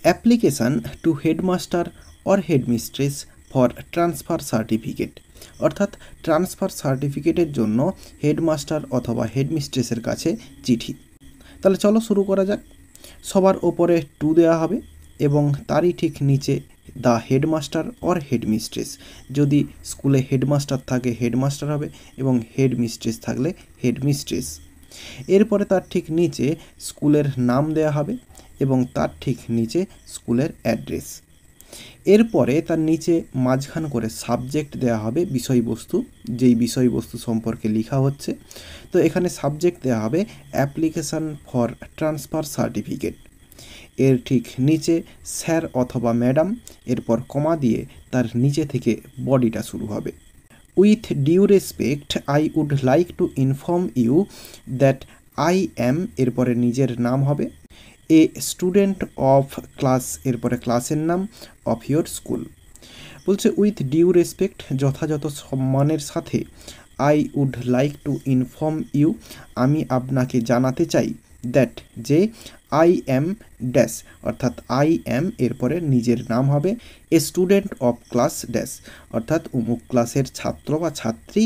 Application to headmaster or headmistress for transfer certificate, অর্থাৎ transfer সার্টিফিকেটের জন্য হেডমাস্টার অথবা হেডমিস্ট্রেসের কাছে চিঠি। তাহলে চলো শুরু করা যাক। সবার ওপরে টু দেওয়া হবে এবং তারই ঠিক নিচে দ্য হেডমাস্টার অর হেডমিস্ট্রেস। যদি স্কুলে হেডমাস্টার থাকে হেডমাস্টার হবে এবং হেডমিস্ট্রেস থাকলে হেডমিস্ট্রেস। এরপরে তার ঠিক নিচে স্কুলের নাম দেওয়া হবে এবং তার ঠিক নিচে স্কুলের অ্যাড্রেস। এরপরে তার নিচে মাঝখান করে সাবজেক্ট দেওয়া হবে, বিষয়বস্তু, যেই বিষয়বস্তু সম্পর্কে লেখা হচ্ছে। তো এখানে সাবজেক্ট দেওয়া হবে অ্যাপ্লিকেশান ফর ট্রান্সফার সার্টিফিকেট। এর ঠিক নিচে স্যার অথবা ম্যাডাম, এরপর কমা দিয়ে তার নিচে থেকে বডিটা শুরু হবে। With due respect I would like to inform you that I am, এরপরে নিজের নাম হবে, এ স্টুডেন্ট অফ ক্লাস, এরপরে ক্লাসের নাম, অফ ইয়োর স্কুল। বলছে উইথ ডিউ রেসপেক্ট, যথাযথ সম্মানের সাথে, I would like to inform you, আমি আপনাকে জানাতে চাই, দ্যাট যে, আই অ্যাম ড্যাশ, অর্থাৎ আই অ্যাম এরপরে নিজের নাম হবে, a student of class dash, অর্থাৎ অমুক ক্লাসের ছাত্র বা ছাত্রী,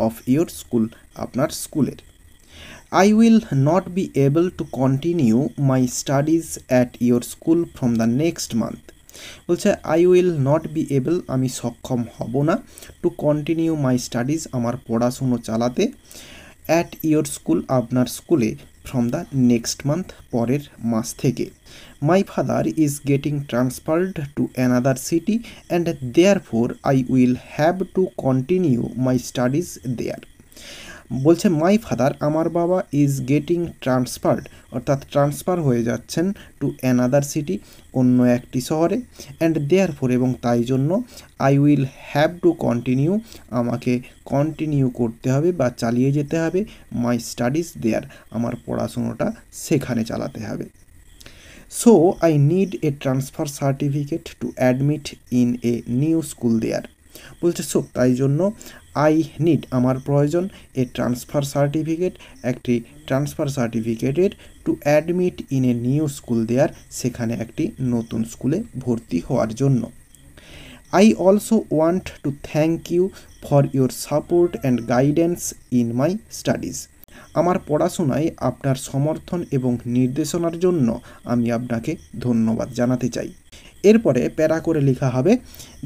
অফ ইয়োর স্কুল, আপনার স্কুলের। I will not be able to continue my studies at your school from the next month. বলছে I will not be able, আমি সক্ষম হব না, টু কন্টিনিউ মাই স্টাডিজ, আমার পড়াশুনো চালাতে, অ্যাট ইয়োর স্কুল, আপনার স্কুলে, ফ্রম দ্য নেক্সট মান্থ, পরের মাস থেকে। My father is getting transferred to another city and therefore I will have to continue my studies there. বলছে মাই ফাদার, আমার বাবা, ইজ গেটিং ট্রান্সফার্ড, অর্থাৎ transfer হয়ে যাচ্ছেন, টু অ্যানাদার সিটি, অন্য একটি শহরে, অ্যান্ড দেয়ার ফোর, এবং তাই জন্য, I will have to continue, আমাকে কন্টিনিউ করতে হবে বা চালিয়ে যেতে হবে, মাই স্টাডিজ দেয়ার, আমার পড়াশুনোটা সেখানে চালাতে হবে। So I need a transfer certificate to admit in a new school there. বলছে সো, তাই জন্য, আই নিড, আমার প্রয়োজন, এ ট্রান্সফার সার্টিফিকেট, একটি ট্রান্সফার সার্টিফিকেটের, to admit in a new school there, সেখানে একটি নতুন স্কুলে ভর্তি হওয়ার জন্য। I also want to thank you for your support and guidance in my studies. আমার পড়াশোনায় আপনার সমর্থন এবং নির্দেশনার জন্য আমি আপনাকে ধন্যবাদ জানাতে চাই। এরপরে প্যারা করে লেখা হবে,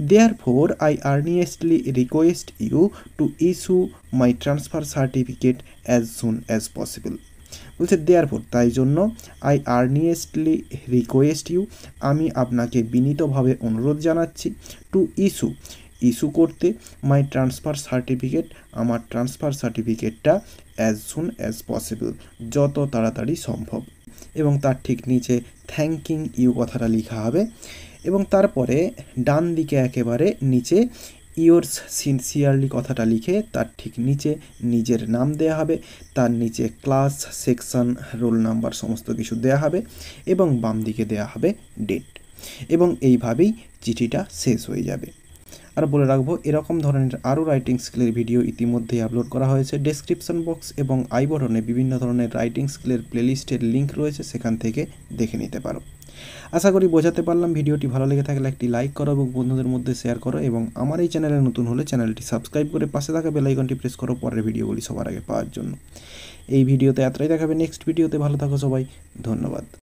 therefore I earnestly request you to issue my transfer certificate as soon as possible. বলছে দেয়ার ফোর, তাই জন্য, আই আর্নিয়েস্টলি রিকোয়েস্ট ইউ, আমি আপনাকে বিনীতভাবে অনুরোধ জানাচ্ছি, টু ইস্যু, ইস্যু করতে, মাই ট্রান্সফার সার্টিফিকেট, আমার ট্রান্সফার সার্টিফিকেটটা, অ্যাজ সুন অ্যাজ পসিবল, যত তাড়াতাড়ি সম্ভব। এবং তার ঠিক নিচে থ্যাঙ্কিং ইউ কথাটা লেখা হবে এবং তারপরে ডান দিকে একেবারে নিচে ইয়োর্স সিনসিয়ারলি কথাটা লিখে তার ঠিক নিচে নিজের নাম দেয়া হবে, তার নিচে ক্লাস, সেকশন, রোল নাম্বার সমস্ত কিছু দেয়া হবে এবং বাম দিকে দেয়া হবে ডেট। এবং এইভাবেই চিঠিটা শেষ হয়ে যাবে। আর বলে রাখবো, এরকম ধরনের আরও রাইটিং স্কিলের ভিডিও ইতিমধ্যেই আপলোড করা হয়েছে। ডেসক্রিপশন বক্স এবং আই বটনে বিভিন্ন ধরনের রাইটিং স্কিলের প্লেলিস্টের লিঙ্ক রয়েছে, সেখান থেকে দেখে নিতে পারো। আশা করি বোঝাতে পারলাম। ভিডিওটি ভালো লেগে থাকলে একটি লাইক করো এবং বন্ধুদের মধ্যে শেয়ার করো এবং আমার এই চ্যানেলে নতুন হলে চ্যানেলটি সাবস্ক্রাইব করে পাশে থাকা বেল আইকনটি প্রেস করো পরের ভিডিওগুলি সবার আগে পাওয়ার জন্য। এই ভিডিওতে এতটাই দেখাবে, নেক্সট ভিডিওতে ভালো থাকো সবাই, ধন্যবাদ।